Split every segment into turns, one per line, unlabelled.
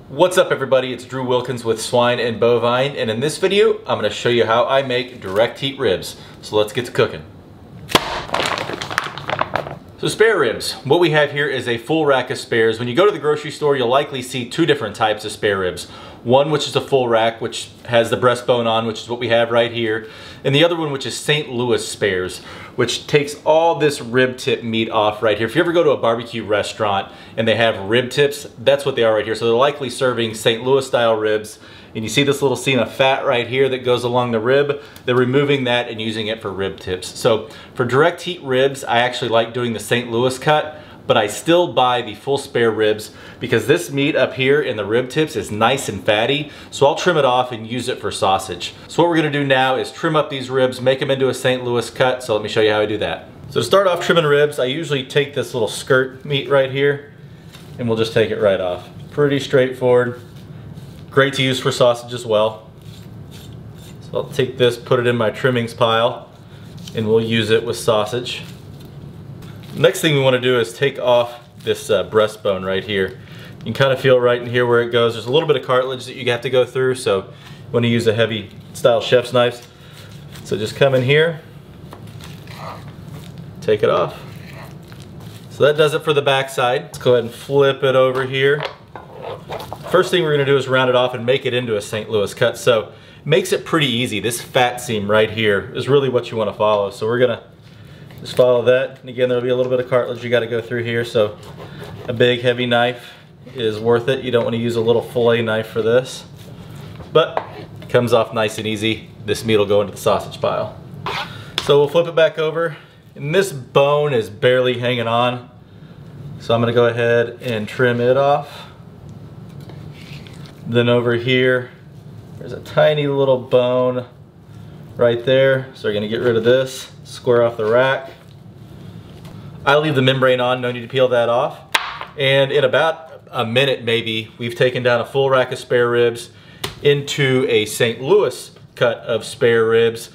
What's up everybody, it's Drew Wilkins with Swine and Bovine, and in this video I'm going to show you how I make direct heat ribs. So let's get to cooking. So spare ribs, what we have here is a full rack of spares. When you go to the grocery store, you'll likely see two different types of spare ribs. One which is a full rack, which has the breastbone on, which is what we have right here. And the other one which is St. Louis spares, which takes all this rib tip meat off right here. If you ever go to a barbecue restaurant and they have rib tips, that's what they are right here. So they're likely serving St. Louis style ribs. And you see this little seam of fat right here that goes along the rib. They're removing that and using it for rib tips. So for direct heat ribs, I actually like doing the St. Louis cut, but I still buy the full spare ribs because this meat up here in the rib tips is nice and fatty. So I'll trim it off and use it for sausage. So what we're gonna do now is trim up these ribs, make them into a St. Louis cut. So let me show you how I do that. So to start off trimming ribs, I usually take this little skirt meat right here and we'll just take it right off. Pretty straightforward. Great to use for sausage as well. So I'll take this, put it in my trimmings pile, and we'll use it with sausage. Next thing we want to do is take off this breastbone right here. You can kind of feel right in here where it goes. There's a little bit of cartilage that you have to go through, so you want to use a heavy style chef's knife. So just come in here, take it off. So that does it for the back side. Let's go ahead and flip it over here. First thing we're going to do is round it off and make it into a St. Louis cut. So it makes it pretty easy. This fat seam right here is really what you want to follow. So we're going to just follow that. And again, there'll be a little bit of cartilage you got to go through here. So a big heavy knife is worth it. You don't want to use a little fillet knife for this. But it comes off nice and easy. This meat will go into the sausage pile. So we'll flip it back over. And this bone is barely hanging on. So I'm going to go ahead and trim it off. Then over here, there's a tiny little bone right there. So we're gonna get rid of this, square off the rack. I leave the membrane on, no need to peel that off. And in about a minute maybe, we've taken down a full rack of spare ribs into a St. Louis cut of spare ribs.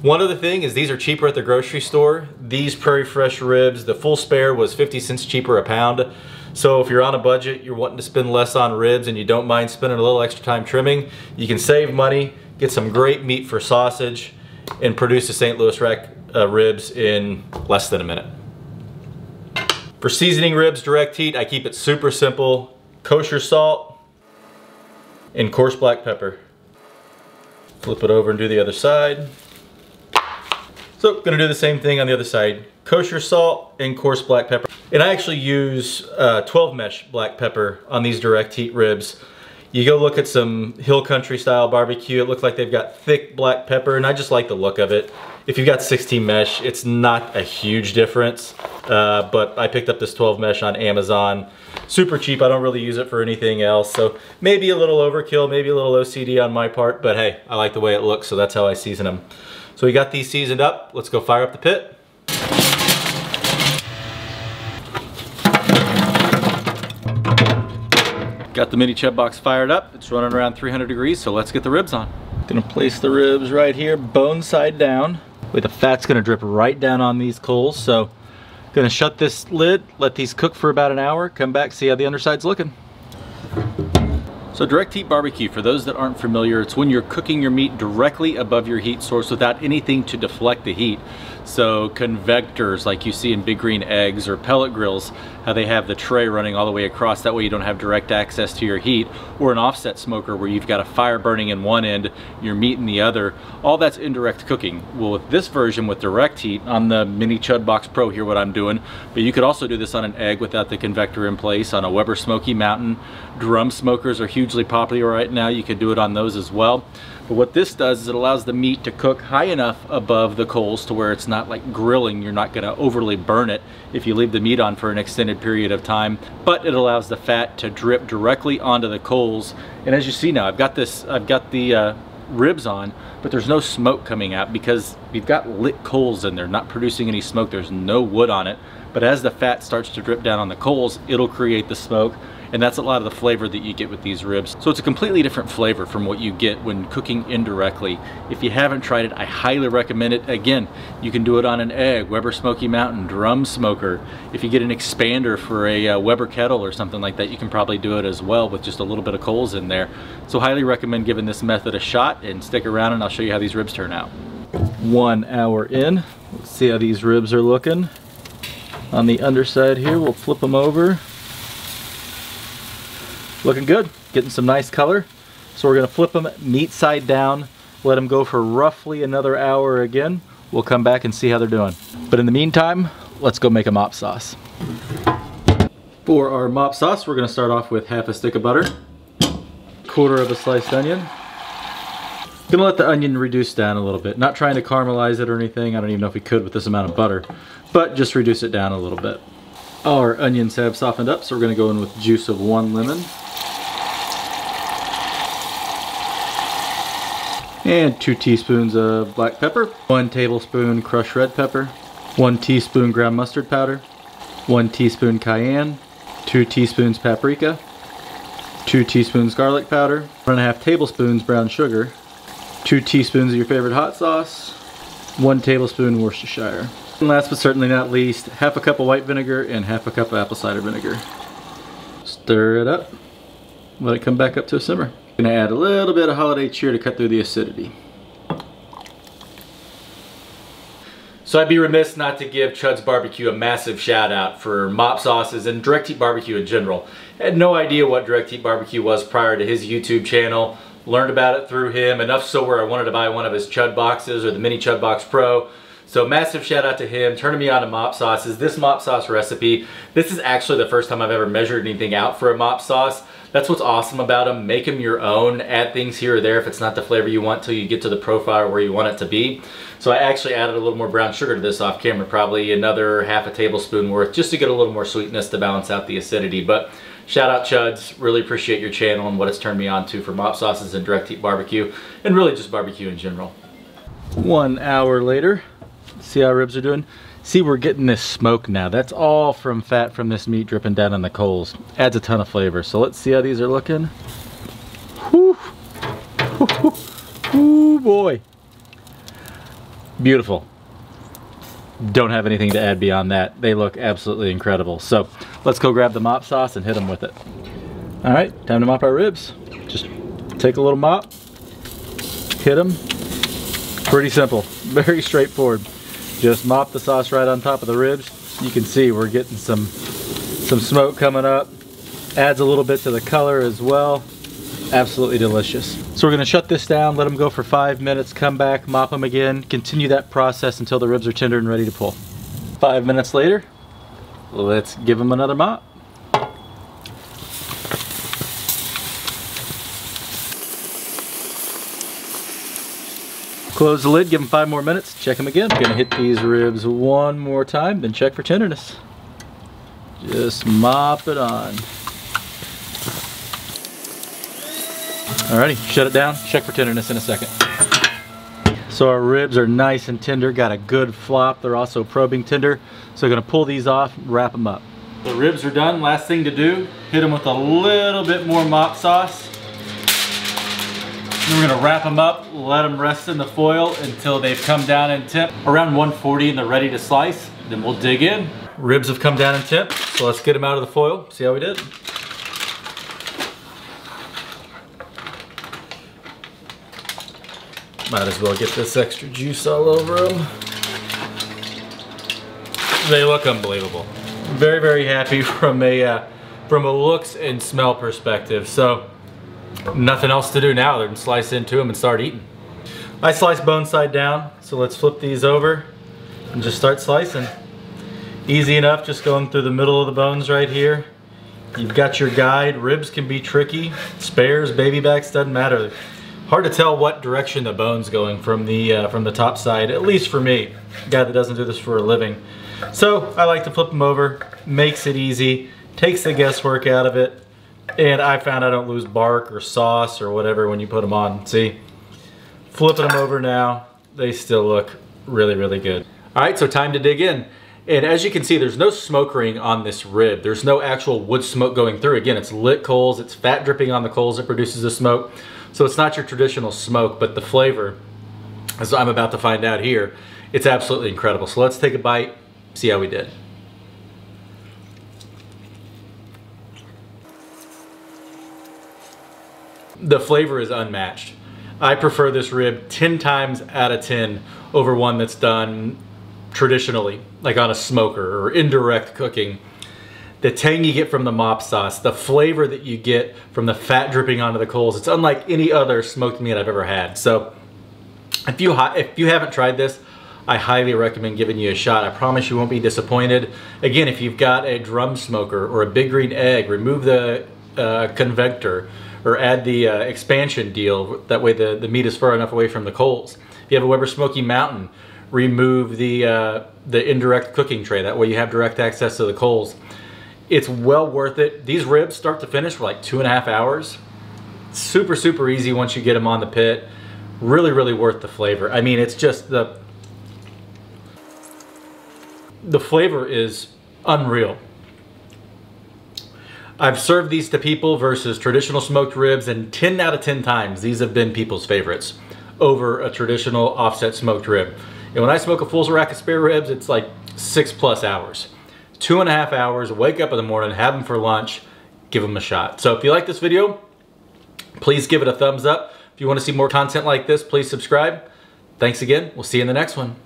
One other thing is these are cheaper at the grocery store. These Prairie Fresh ribs, the full spare was 50 cents cheaper a pound. So if you're on a budget, you're wanting to spend less on ribs and you don't mind spending a little extra time trimming, you can save money, get some great meat for sausage, and produce a St. Louis rack ribs in less than a minute. For seasoning ribs direct heat, I keep it super simple. Kosher salt and coarse black pepper. Flip it over and do the other side. So gonna do the same thing on the other side. Kosher salt and coarse black pepper. And I actually use 12 mesh black pepper on these direct heat ribs. You go look at some hill country style barbecue, it looks like they've got thick black pepper and I just like the look of it. If you've got 16 mesh, it's not a huge difference, but I picked up this 12 mesh on Amazon. Super cheap, I don't really use it for anything else. So maybe a little overkill, maybe a little OCD on my part, but hey, I like the way it looks, so that's how I season them. So we got these seasoned up, let's go fire up the pit. Got the mini chub box fired up. It's running around 300 degrees, so let's get the ribs on. Gonna place the ribs right here, bone side down. Wait, the fat's gonna drip right down on these coals, so gonna shut this lid, let these cook for about an hour, come back, see how the underside's looking. So direct heat barbecue, for those that aren't familiar, it's when you're cooking your meat directly above your heat source without anything to deflect the heat. So convectors like you see in Big Green Eggs or pellet grills, how they have the tray running all the way across, that way you don't have direct access to your heat, or an offset smoker where you've got a fire burning in one end, your meat in the other, all that's indirect cooking. Well, with this version with direct heat on the Mini Chud Box Pro here, what I'm doing, but you could also do this on an egg without the convector in place, on a Weber Smoky Mountain. Drum smokers are hugely popular right now, you could do it on those as well. But what this does is it allows the meat to cook high enough above the coals to where it's not like grilling. You're not going to overly burn it if you leave the meat on for an extended period of time, but it allows the fat to drip directly onto the coals. And as you see now, I've got the ribs on, but there's no smoke coming out because we've got lit coals in there, not producing any smoke. There's no wood on it, but as the fat starts to drip down on the coals, it'll create the smoke.
and that's a lot of the flavor that you get with these ribs. So it's a completely different flavor from what you get when cooking indirectly. If you haven't tried it, I highly recommend it. Again, you can do it on an egg, Weber Smoky Mountain, drum smoker. If you get an expander for a Weber kettle or something like that, you can probably do it as well with just a little bit of coals in there. So highly recommend giving this method a shot, and stick around and I'll show you how these ribs turn out. 1 hour in, let's see how these ribs are looking. On the underside here, we'll flip them over. Looking good, getting some nice color. So we're gonna flip them meat side down, let them go for roughly another hour again. We'll come back and see how they're doing. But in the meantime, let's go make a mop sauce. For our mop sauce, we're gonna start off with half a stick of butter, 1/4 of a sliced onion. Gonna let the onion reduce down a little bit. Not trying to caramelize it or anything. I don't even know if we could with this amount of butter, but just reduce it down a little bit. Our onions have softened up, so we're gonna go in with the juice of 1 lemon. And 2 teaspoons of black pepper, 1 tablespoon crushed red pepper, 1 teaspoon ground mustard powder, 1 teaspoon cayenne, 2 teaspoons paprika, 2 teaspoons garlic powder, 1.5 tablespoons brown sugar, 2 teaspoons of your favorite hot sauce, 1 tablespoon Worcestershire. And last but certainly not least, half a cup of white vinegar and half a cup of apple cider vinegar. Stir it up, let it come back up to a simmer. Gonna add a little bit of holiday cheer to cut through the acidity. So I'd be remiss not to give Chud's Barbecue a massive shout out for mop sauces and direct heat barbecue in general. I had no idea what direct heat barbecue was prior to his YouTube channel. Learned about it through him, enough so where I wanted to buy one of his Chud boxes or the mini Chud Box Pro. So massive shout out to him, turning me on to mop sauces. This mop sauce recipe, this is actually the first time I've ever measured anything out for a mop sauce. That's what's awesome about them. Make them your own, add things here or there if it's not the flavor you want till you get to the profile where you want it to be. So I actually added a little more brown sugar to this off camera, probably another half a tablespoon worth, just to get a little more sweetness to balance out the acidity. But shout out Chud's, really appreciate your channel and what it's turned me on to for mop sauces and direct heat barbecue, and really just barbecue in general. 1 hour later, see how ribs are doing? See, we're getting this smoke now. That's all from fat from this meat dripping down on the coals. Adds a ton of flavor. So let's see how these are looking. Whew. Ooh boy. Beautiful. Don't have anything to add beyond that. They look absolutely incredible. So let's go grab the mop sauce and hit them with it. All right, time to mop our ribs. Just take a little mop, hit them. Pretty simple, very straightforward. Just mop the sauce right on top of the ribs. You can see we're getting some smoke coming up. Adds a little bit to the color as well. Absolutely delicious. So we're gonna shut this down, let them go for 5 minutes, come back, mop them again, continue that process until the ribs are tender and ready to pull. 5 minutes later, let's give them another mop. Close the lid, give them 5 more minutes, check them again. Gonna hit these ribs 1 more time, then check for tenderness. Just mop it on. Alrighty, shut it down, check for tenderness in a second. So our ribs are nice and tender, got a good flop. They're also probing tender. So we're gonna pull these off, wrap them up. The ribs are done, last thing to do, hit them with a little bit more mop sauce. Then we're gonna wrap them up, let them rest in the foil until they've come down in temp, around 140 and they're ready to slice. Then we'll dig in. Ribs have come down in temp, so let's get them out of the foil, see how we did. Might as well get this extra juice all over them. They look unbelievable. Very, very happy from a looks and smell perspective. So nothing else to do now other than slice into them and start eating. I slice bone side down, so let's flip these over and just start slicing. Easy enough, just going through the middle of the bones right here. You've got your guide. Ribs can be tricky. Spares, baby backs, doesn't matter. Hard to tell what direction the bone's going from the top side, at least for me, a guy that doesn't do this for a living. So I like to flip them over, makes it easy, takes the guesswork out of it, and I found I don't lose bark or sauce or whatever when you put them on. See, flipping them over now, they still look really, really good. All right, so time to dig in. And as you can see, there's no smoke ring on this rib. There's no actual wood smoke going through. Again, it's lit coals, it's fat dripping on the coals that produces the smoke. So it's not your traditional smoke, but the flavor, as I'm about to find out here, it's absolutely incredible. So let's take a bite, see how we did. The flavor is unmatched. I prefer this rib 10 times out of 10 over one that's done traditionally, like on a smoker or indirect cooking. The tang you get from the mop sauce, the flavor that you get from the fat dripping onto the coals, it's unlike any other smoked meat I've ever had. So if you haven't tried this, I highly recommend giving you a shot. I promise you won't be disappointed. Again, if you've got a drum smoker or a big green egg, remove the convector or add the expansion deal. That way the meat is far enough away from the coals. If you have a Weber Smoky Mountain, remove the indirect cooking tray. That way you have direct access to the coals. It's well worth it. These ribs start to finish for like 2.5 hours. Super, super easy once you get them on the pit. Really, really worth the flavor. I mean, it's just the flavor is unreal. I've served these to people versus traditional smoked ribs, and 10 out of 10 times these have been people's favorites over a traditional offset smoked rib. And when I smoke a full rack of spare ribs, it's like 6+ hours. 2.5 hours, wake up in the morning, have them for lunch, give them a shot. So if you like this video, please give it a thumbs up. If you want to see more content like this, please subscribe. Thanks again. We'll see you in the next one.